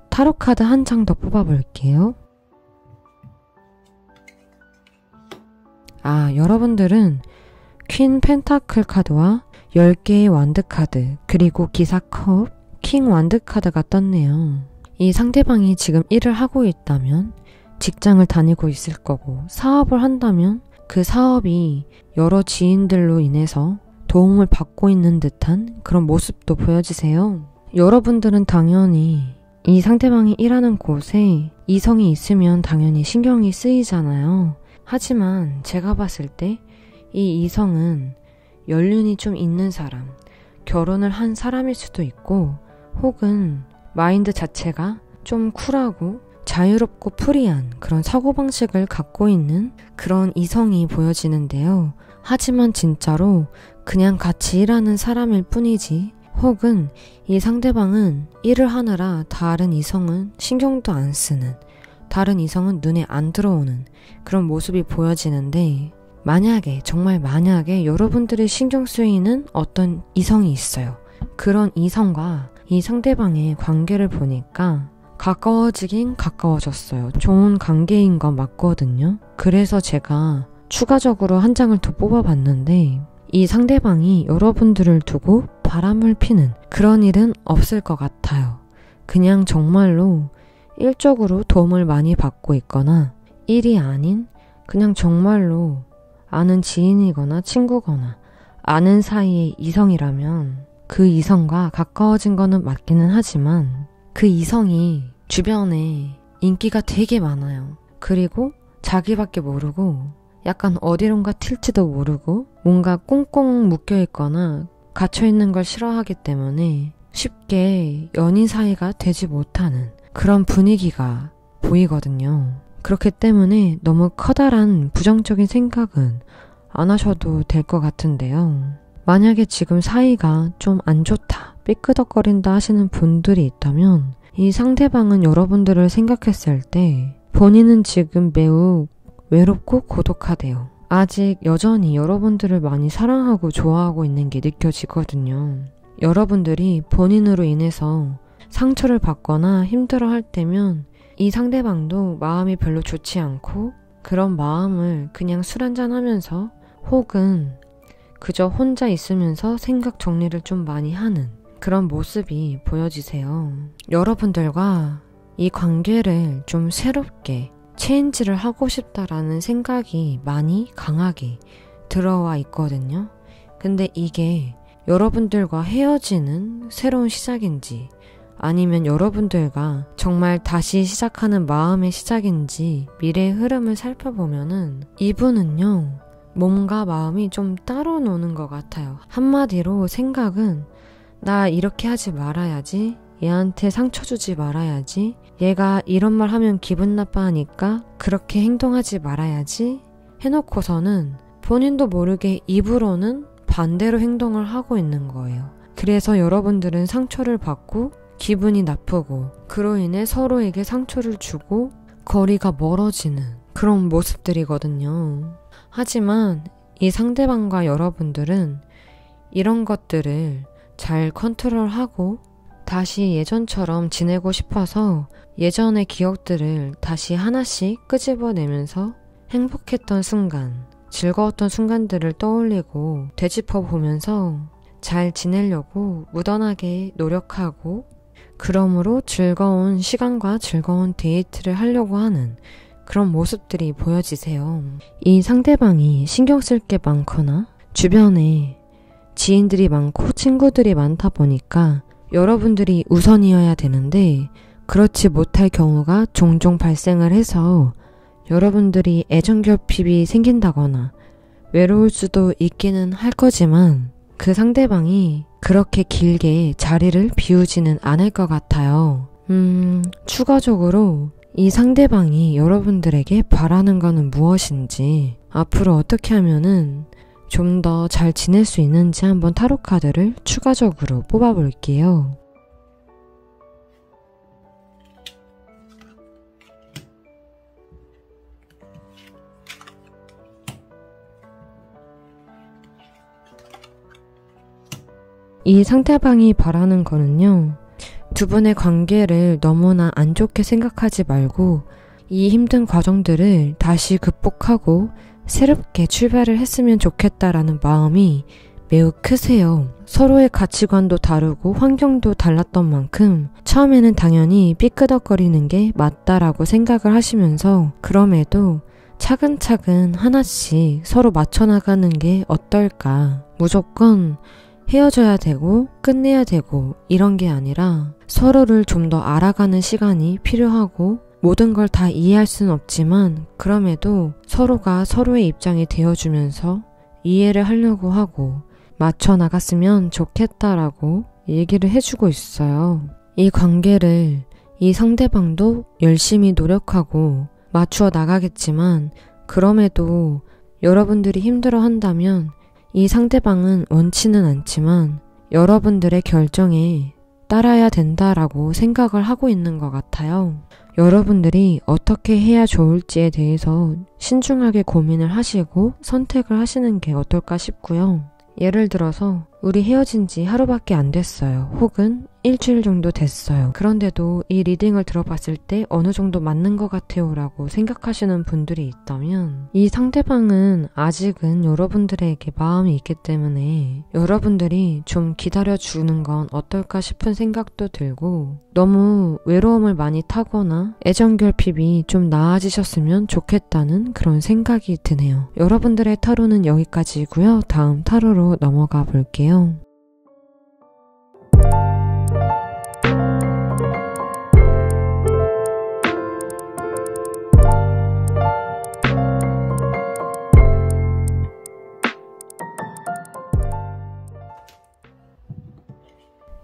[SPEAKER 1] 타로 카드 한 장 더 뽑아볼게요. 여러분들은 퀸 펜타클 카드와 10개의 완드카드, 그리고 기사컵, 킹 완드카드가 떴네요. 이 상대방이 지금 일을 하고 있다면 직장을 다니고 있을 거고, 사업을 한다면 그 사업이 여러 지인들로 인해서 도움을 받고 있는 듯한 그런 모습도 보여지세요. 여러분들은 당연히 이 상대방이 일하는 곳에 이성이 있으면 당연히 신경이 쓰이잖아요. 하지만 제가 봤을 때 이 이성은 연륜이 좀 있는 사람, 결혼을 한 사람일 수도 있고, 혹은 마인드 자체가 좀 쿨하고 자유롭고 프리한 그런 사고방식을 갖고 있는 그런 이성이 보여지는데요. 하지만 진짜로 그냥 같이 일하는 사람일 뿐이지, 혹은 이 상대방은 일을 하느라 다른 이성은 신경도 안 쓰는, 다른 이성은 눈에 안 들어오는 그런 모습이 보여지는데, 만약에, 정말 만약에 여러분들이 신경 쓰이는 어떤 이성이 있어요. 그런 이성과 이 상대방의 관계를 보니까 가까워지긴 가까워졌어요. 좋은 관계인 건 맞거든요. 그래서 제가 추가적으로 한 장을 더 뽑아봤는데, 이 상대방이 여러분들을 두고 바람을 피는 그런 일은 없을 것 같아요. 그냥 정말로 일적으로 도움을 많이 받고 있거나, 일이 아닌 그냥 정말로 아는 지인이거나 친구거나 아는 사이의 이성이라면 그 이성과 가까워진 거는 맞기는 하지만, 그 이성이 주변에 인기가 되게 많아요. 그리고 자기밖에 모르고 약간 어디론가 튈지도 모르고 뭔가 꽁꽁 묶여있거나 갇혀있는 걸 싫어하기 때문에 쉽게 연인 사이가 되지 못하는 그런 분위기가 보이거든요. 그렇기 때문에 너무 커다란 부정적인 생각은 안 하셔도 될 것 같은데요. 만약에 지금 사이가 좀 안 좋다, 삐끄덕거린다 하시는 분들이 있다면, 이 상대방은 여러분들을 생각했을 때 본인은 지금 매우 외롭고 고독하대요. 아직 여전히 여러분들을 많이 사랑하고 좋아하고 있는 게 느껴지거든요. 여러분들이 본인으로 인해서 상처를 받거나 힘들어할 때면 이 상대방도 마음이 별로 좋지 않고, 그런 마음을 그냥 술 한잔 하면서 혹은 그저 혼자 있으면서 생각 정리를 좀 많이 하는 그런 모습이 보여지세요. 여러분들과 이 관계를 좀 새롭게 체인지를 하고 싶다라는 생각이 많이 강하게 들어와 있거든요. 근데 이게 여러분들과 헤어지는 새로운 시작인지, 아니면 여러분들과 정말 다시 시작하는 마음의 시작인지 미래의 흐름을 살펴보면은, 이분은요, 몸과 마음이 좀 따로 노는 것 같아요. 한마디로 생각은 나 이렇게 하지 말아야지, 얘한테 상처 주지 말아야지, 얘가 이런 말 하면 기분 나빠하니까 그렇게 행동하지 말아야지 해놓고서는 본인도 모르게 입으로는 반대로 행동을 하고 있는 거예요. 그래서 여러분들은 상처를 받고 기분이 나쁘고, 그로 인해 서로에게 상처를 주고 거리가 멀어지는 그런 모습들이거든요. 하지만 이 상대방과 여러분들은 이런 것들을 잘 컨트롤하고 다시 예전처럼 지내고 싶어서 예전의 기억들을 다시 하나씩 끄집어내면서 행복했던 순간, 즐거웠던 순간들을 떠올리고 되짚어 보면서 잘 지내려고 무던하게 노력하고, 그러므로 즐거운 시간과 즐거운 데이트를 하려고 하는 그런 모습들이 보여지세요. 이 상대방이 신경 쓸 게 많거나 주변에 지인들이 많고 친구들이 많다 보니까 여러분들이 우선이어야 되는데, 그렇지 못할 경우가 종종 발생을 해서 여러분들이 애정결핍이 생긴다거나 외로울 수도 있기는 할 거지만, 그 상대방이 그렇게 길게 자리를 비우지는 않을 것 같아요. 추가적으로 이 상대방이 여러분들에게 바라는 거는 무엇인지, 앞으로 어떻게 하면은 좀 더 잘 지낼 수 있는지 한번 타로 카드를 추가적으로 뽑아볼게요. 이 상대방이 바라는 거는요, 두 분의 관계를 너무나 안 좋게 생각하지 말고 이 힘든 과정들을 다시 극복하고 새롭게 출발을 했으면 좋겠다라는 마음이 매우 크세요. 서로의 가치관도 다르고 환경도 달랐던 만큼 처음에는 당연히 삐끄덕거리는 게 맞다라고 생각을 하시면서 그럼에도 차근차근 하나씩 서로 맞춰나가는 게 어떨까. 무조건 헤어져야 되고 끝내야 되고 이런 게 아니라 서로를 좀 더 알아가는 시간이 필요하고 모든 걸 다 이해할 수는 없지만 그럼에도 서로가 서로의 입장이 되어주면서 이해를 하려고 하고 맞춰 나갔으면 좋겠다라고 얘기를 해주고 있어요. 이 관계를 이 상대방도 열심히 노력하고 맞추어 나가겠지만 그럼에도 여러분들이 힘들어 한다면 이 상대방은 원치는 않지만 여러분들의 결정에 따라야 된다라고 생각을 하고 있는 것 같아요. 여러분들이 어떻게 해야 좋을지에 대해서 신중하게 고민을 하시고 선택을 하시는 게 어떨까 싶고요. 예를 들어서 우리 헤어진 지 하루밖에 안 됐어요. 혹은 일주일 정도 됐어요. 그런데도 이 리딩을 들어봤을 때 어느 정도 맞는 것 같아요 라고 생각하시는 분들이 있다면 이 상대방은 아직은 여러분들에게 마음이 있기 때문에 여러분들이 좀 기다려주는 건 어떨까 싶은 생각도 들고 너무 외로움을 많이 타거나 애정결핍이 좀 나아지셨으면 좋겠다는 그런 생각이 드네요. 여러분들의 타로는 여기까지고요. 다음 타로로 넘어가 볼게요.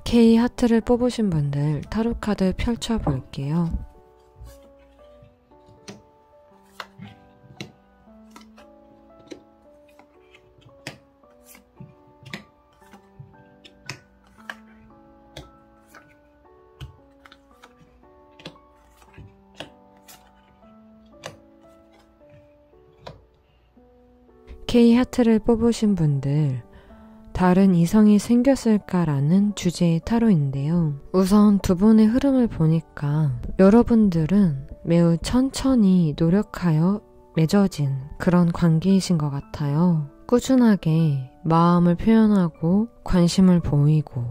[SPEAKER 1] K 하트를 뽑으신 분들 타로 카드 펼쳐볼게요. K 하트를 뽑으신 분들 다른 이성이 생겼을까라는 주제의 타로인데요. 우선 두 분의 흐름을 보니까 여러분들은 매우 천천히 노력하여 맺어진 그런 관계이신 것 같아요. 꾸준하게 마음을 표현하고 관심을 보이고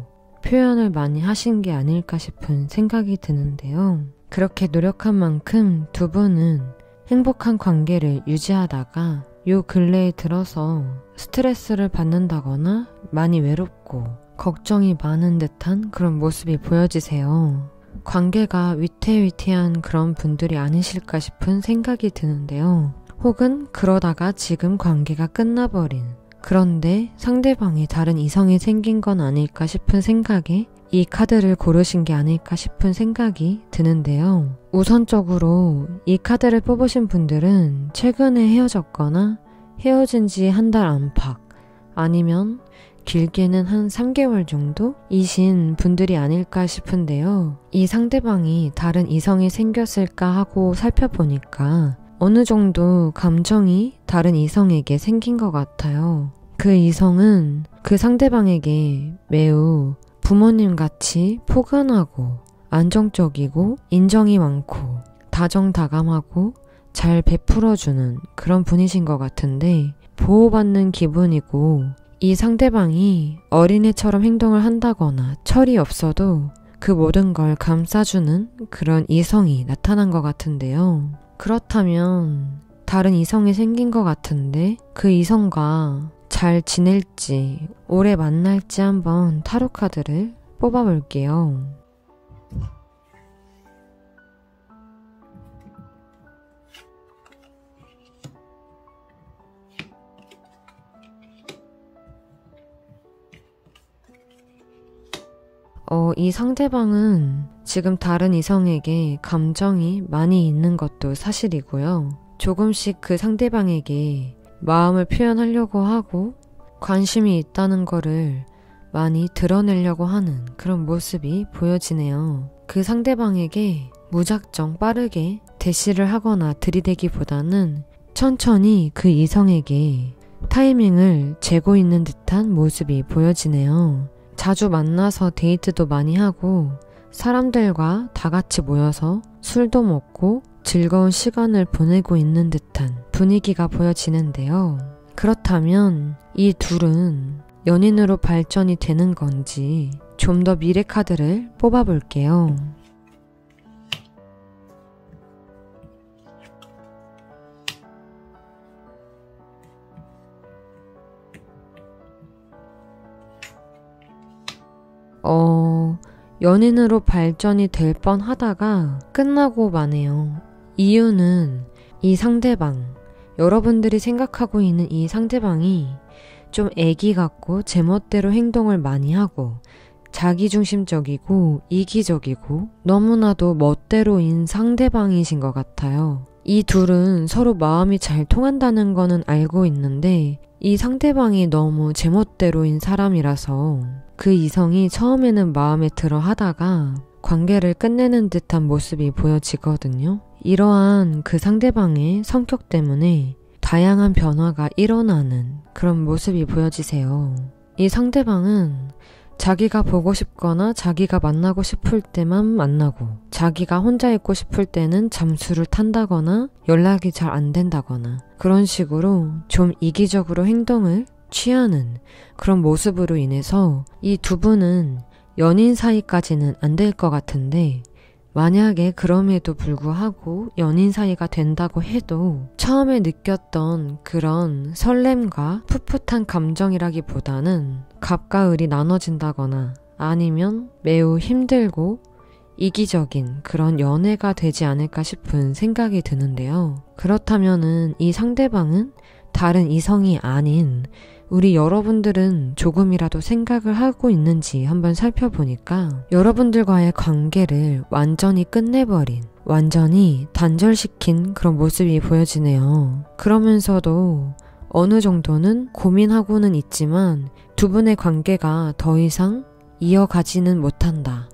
[SPEAKER 1] 표현을 많이 하신 게 아닐까 싶은 생각이 드는데요. 그렇게 노력한 만큼 두 분은 행복한 관계를 유지하다가 요 근래에 들어서 스트레스를 받는다거나 많이 외롭고 걱정이 많은 듯한 그런 모습이 보여지세요. 관계가 위태위태한 그런 분들이 아니실까 싶은 생각이 드는데요. 혹은 그러다가 지금 관계가 끝나버린 그런데 상대방이 다른 이성이 생긴 건 아닐까 싶은 생각에 이 카드를 고르신 게 아닐까 싶은 생각이 드는데요. 우선적으로 이 카드를 뽑으신 분들은 최근에 헤어졌거나 헤어진 지 한 달 안팎 아니면 길게는 한 3개월 정도이신 분들이 아닐까 싶은데요. 이 상대방이 다른 이성이 생겼을까 하고 살펴보니까 어느 정도 감정이 다른 이성에게 생긴 것 같아요. 그 이성은 그 상대방에게 매우 부모님같이 포근하고 안정적이고 인정이 많고 다정다감하고 잘 베풀어주는 그런 분이신 것 같은데 보호받는 기분이고 이 상대방이 어린애처럼 행동을 한다거나 철이 없어도 그 모든 걸 감싸주는 그런 이성이 나타난 것 같은데요. 그렇다면 다른 이성이 생긴 것 같은데 그 이성과 잘 지낼지 오래 만날지 한번 타로 카드를 뽑아볼게요. 이 상대방은 지금 다른 이성에게 감정이 많이 있는 것도 사실이고요. 조금씩 그 상대방에게 마음을 표현하려고 하고 관심이 있다는 거를 많이 드러내려고 하는 그런 모습이 보여지네요. 그 상대방에게 무작정 빠르게 대시를 하거나 들이대기보다는 천천히 그 이성에게 타이밍을 재고 있는 듯한 모습이 보여지네요. 자주 만나서 데이트도 많이 하고 사람들과 다 같이 모여서 술도 먹고 즐거운 시간을 보내고 있는 듯한 분위기가 보여지는데요. 그렇다면 이 둘은 연인으로 발전이 되는 건지 좀 더 미래 카드를 뽑아볼게요. 연인으로 발전이 될 뻔 하다가 끝나고 마네요. 이유는 이 상대방, 여러분들이 생각하고 있는 이 상대방이 좀 애기 같고 제멋대로 행동을 많이 하고 자기중심적이고 이기적이고 너무나도 멋대로인 상대방이신 것 같아요. 이 둘은 서로 마음이 잘 통한다는 거는 알고 있는데 이 상대방이 너무 제멋대로인 사람이라서 그 이성이 처음에는 마음에 들어 하다가 관계를 끝내는 듯한 모습이 보여지거든요. 이러한 그 상대방의 성격 때문에 다양한 변화가 일어나는 그런 모습이 보여지세요. 이 상대방은 자기가 보고 싶거나 자기가 만나고 싶을 때만 만나고 자기가 혼자 있고 싶을 때는 잠수를 탄다거나 연락이 잘 안 된다거나 그런 식으로 좀 이기적으로 행동을 취하는 그런 모습으로 인해서 이 두 분은 연인 사이까지는 안 될 것 같은데 만약에 그럼에도 불구하고 연인 사이가 된다고 해도 처음에 느꼈던 그런 설렘과 풋풋한 감정이라기보다는 갑과 을이 나눠진다거나 아니면 매우 힘들고 이기적인 그런 연애가 되지 않을까 싶은 생각이 드는데요. 그렇다면은 이 상대방은 다른 이성이 아닌 우리 여러분들은 조금이라도 생각을 하고 있는지 한번 살펴보니까 여러분들과의 관계를 완전히 끝내버린, 완전히 단절시킨 그런 모습이 보여지네요. 그러면서도 어느 정도는 고민하고는 있지만 두 분의 관계가 더 이상 이어가지는 못한다.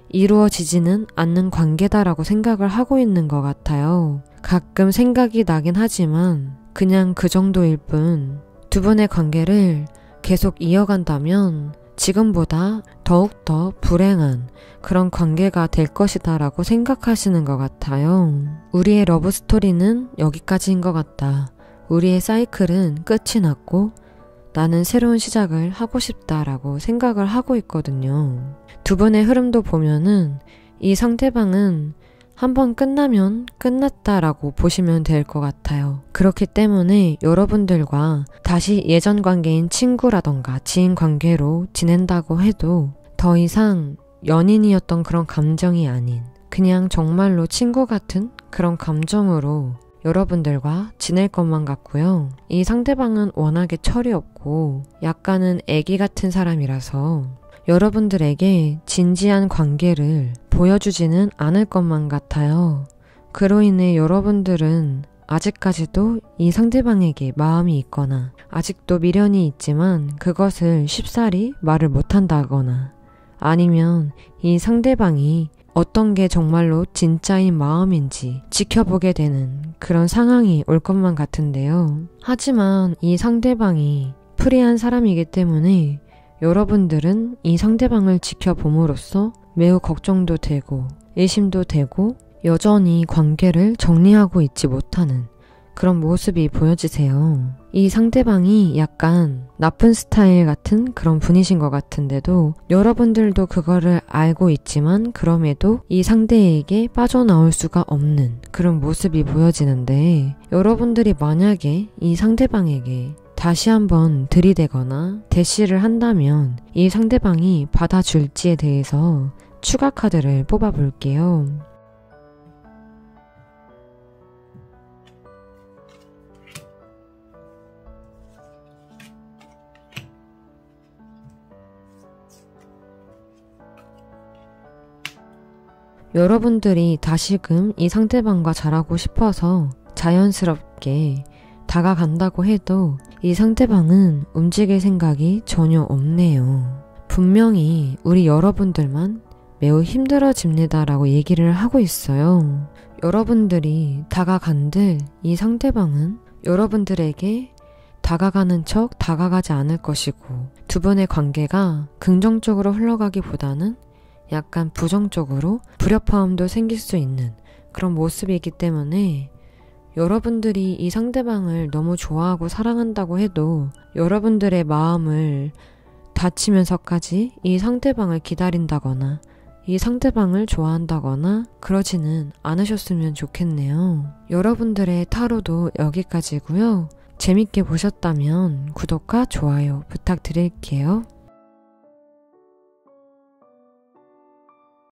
[SPEAKER 1] 이루어지지는 않는 관계다라고 생각을 하고 있는 것 같아요. 가끔 생각이 나긴 하지만 그냥 그 정도일 뿐 두 분의 관계를 계속 이어간다면 지금보다 더욱더 불행한 그런 관계가 될 것이다 라고 생각하시는 것 같아요. 우리의 러브스토리는 여기까지인 것 같다. 우리의 사이클은 끝이 났고 나는 새로운 시작을 하고 싶다라고 생각을 하고 있거든요. 두 분의 흐름도 보면은 이 상대방은 한번 끝나면 끝났다라고 보시면 될 것 같아요. 그렇기 때문에 여러분들과 다시 예전 관계인 친구라던가 지인 관계로 지낸다고 해도 더 이상 연인이었던 그런 감정이 아닌 그냥 정말로 친구 같은 그런 감정으로 여러분들과 지낼 것만 같고요. 이 상대방은 워낙에 철이 없고 약간은 애기 같은 사람이라서 여러분들에게 진지한 관계를 보여주지는 않을 것만 같아요. 그로 인해 여러분들은 아직까지도 이 상대방에게 마음이 있거나 아직도 미련이 있지만 그것을 쉽사리 말을 못한다거나 아니면 이 상대방이 어떤 게 정말로 진짜인 마음인지 지켜보게 되는 그런 상황이 올 것만 같은데요. 하지만 이 상대방이 프리한 사람이기 때문에 여러분들은 이 상대방을 지켜봄으로써 매우 걱정도 되고 의심도 되고 여전히 관계를 정리하고 있지 못하는 그런 모습이 보여지세요. 이 상대방이 약간 나쁜 스타일 같은 그런 분이신 것 같은데도 여러분들도 그거를 알고 있지만 그럼에도 이 상대에게 빠져나올 수가 없는 그런 모습이 보여지는데 여러분들이 만약에 이 상대방에게 다시 한번 들이대거나 대시를 한다면 이 상대방이 받아줄지에 대해서 추가 카드를 뽑아볼게요. 여러분들이 다시금 이 상대방과 잘하고 싶어서 자연스럽게 다가간다고 해도 이 상대방은 움직일 생각이 전혀 없네요. 분명히 우리 여러분들만 매우 힘들어집니다라고 얘기를 하고 있어요. 여러분들이 다가간들 이 상대방은 여러분들에게 다가가는 척 다가가지 않을 것이고 두 분의 관계가 긍정적으로 흘러가기보다는 약간 부정적으로 불협화음도 생길 수 있는 그런 모습이기 때문에 여러분들이 이 상대방을 너무 좋아하고 사랑한다고 해도 여러분들의 마음을 다치면서까지 이 상대방을 기다린다거나 이 상대방을 좋아한다거나 그러지는 않으셨으면 좋겠네요. 여러분들의 타로도 여기까지고요. 재밌게 보셨다면 구독과 좋아요 부탁드릴게요.